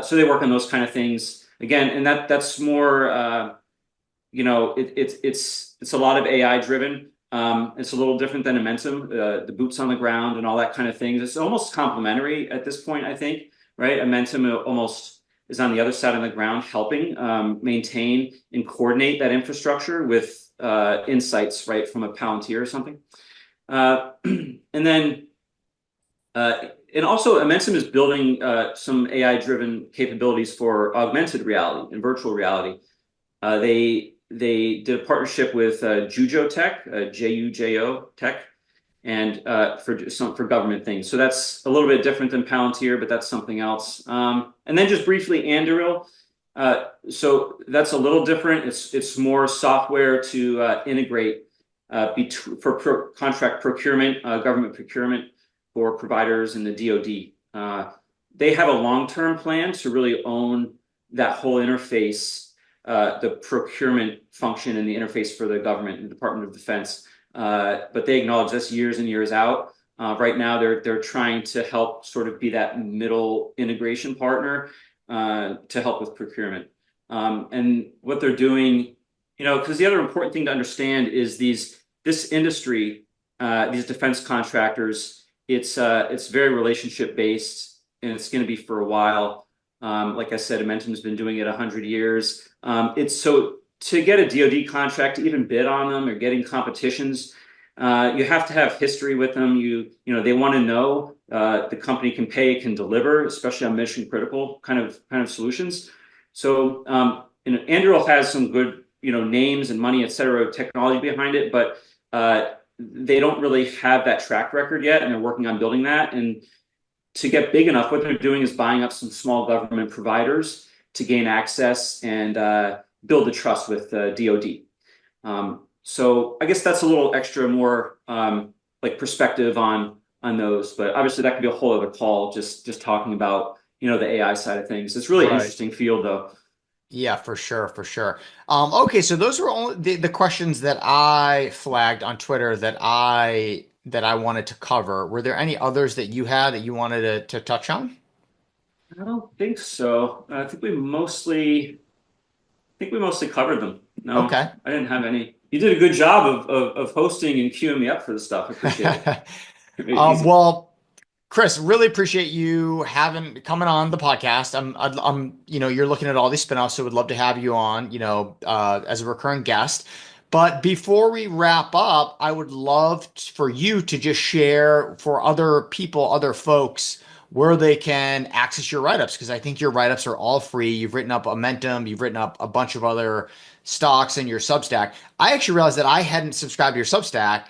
So they work on those kind of things again, and that's more, it's a lot of AI driven. It's a little different than Amentum, the boots on the ground and all that kind of things. It's almost complementary at this point, I think, right? Amentum almost is on the other side of the ground, helping maintain and coordinate that infrastructure with insights, right, from a Palantir or something. And then, and also Amentum is building some AI-driven capabilities for augmented reality and virtual reality. They did a partnership with Jujo Tech, Jujo Tech, and for government things. So that's a little bit different than Palantir, but that's something else. And then just briefly, Anduril. So that's a little different. It's more software to integrate for contract procurement, government procurement for providers in the DoD. They have a long-term plan to really own that whole interface, the procurement function and the interface for the government and the Department of Defense. But they acknowledge this years and years out. Right now, they're trying to help sort of be that middle integration partner to help with procurement. And what they're doing, because the other important thing to understand is this industry, these defense contractors, it's very relationship based, and it's going to be for a while. Like I said, Amentum has been doing it 100 years. It's so to get a DoD contract, to even bid on them or getting competitions, you have to have history with them. They want to know the company can pay, can deliver, especially on mission critical kind of solutions. So Anduril has some good names and money, et cetera, technology behind it, but they don't really have that track record yet, and they're working on building that. And to get big enough, what they're doing is buying up some small government providers to gain access and build the trust with DoD. So I guess that's a little extra more like perspective on those, but obviously that could be a whole other call, just talking about the AI side of things. It's really interesting field though. Yeah, for sure, for sure. Okay, so those were only the questions that I flagged on Twitter that I wanted to cover. Were there any others that you had that you wanted to touch on? I don't think so. I think we mostly covered them. No, Okay. I didn't have any. You did a good job of hosting and queuing me up for the stuff. I appreciate it. It made it easy. Well, Kris, really appreciate you coming on the podcast. You're looking at all these spinoffs, so would love to have you on, as a recurring guest. But before we wrap up, I would love for you to just share for other people, other folks, where they can access your write-ups, because I think your write-ups are all free. You've written up Amentum, you've written up a bunch of other stocks in your Substack. I actually realized that I hadn't subscribed to your Substack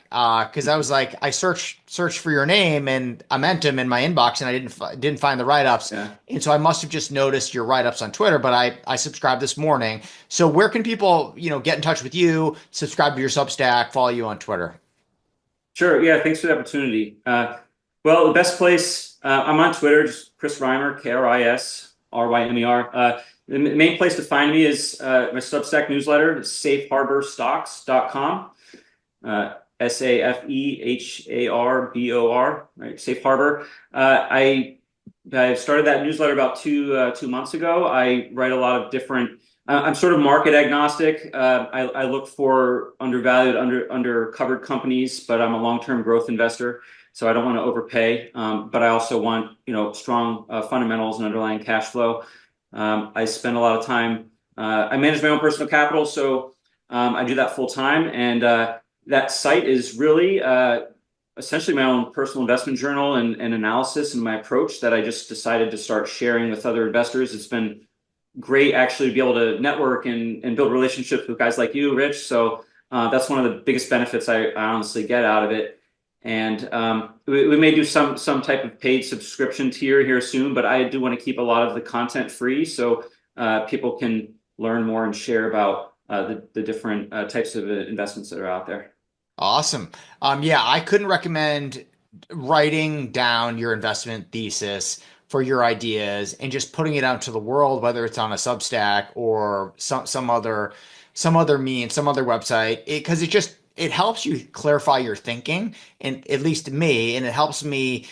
because I was like, I searched for your name and Amentum in my inbox, and I didn't find the write-ups. Yeah. And so I must have just noticed your write-ups on Twitter, but I subscribed this morning. So where can people, get in touch with you, subscribe to your Substack, follow you on Twitter? Sure. Yeah. Thanks for the opportunity. Well, the best place, I'm on Twitter, just Kris Rymer, KrisRymer. The main place to find me is my Substack newsletter, safeharborstocks.com. SAFEHARBOR, right? Safe Harbor. I started that newsletter about 2 months ago. I write a lot of different. I'm sort of market agnostic. I look for undervalued, undercovered companies, but I'm a long-term growth investor, so I don't want to overpay. But I also want strong fundamentals and underlying cash flow. I spend a lot of time. I manage my own personal capital, so I do that full time, and that site is really essentially my own personal investment journal and analysis and my approach that I just decided to start sharing with other investors. It's been great actually to be able to network and build relationships with guys like you, Rich. So that's one of the biggest benefits I honestly get out of it. And we may do some type of paid subscription tier here soon, but I do want to keep a lot of the content free so people can learn more and share about the different types of investments that are out there. Awesome. Yeah, I couldn't recommend writing down your investment thesis for your ideas and just putting it out to the world, whether it's on a Substack or some other means, some other website, because it helps you clarify your thinking, and at least me, and it helps me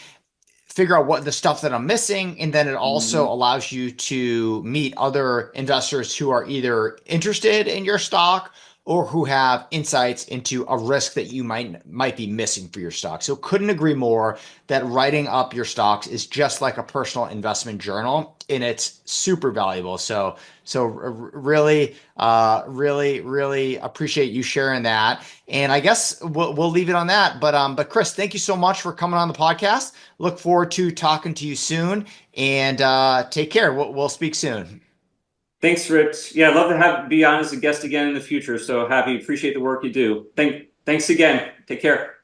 figure out what the stuff that I'm missing. And then it also Mhm. allows you to meet other investors who are either interested in your stock or who have insights into a risk that you might be missing for your stock. So couldn't agree more that writing up your stocks is just like a personal investment journal, and it's super valuable. So really, really appreciate you sharing that. And I guess we'll leave it on that. But Kris, thank you so much for coming on the podcast. Look forward to talking to you soon, and take care. We'll speak soon. Thanks, Rich. Yeah, I'd love to be on as a guest again in the future. So happy, appreciate the work you do. Thanks again. Take care.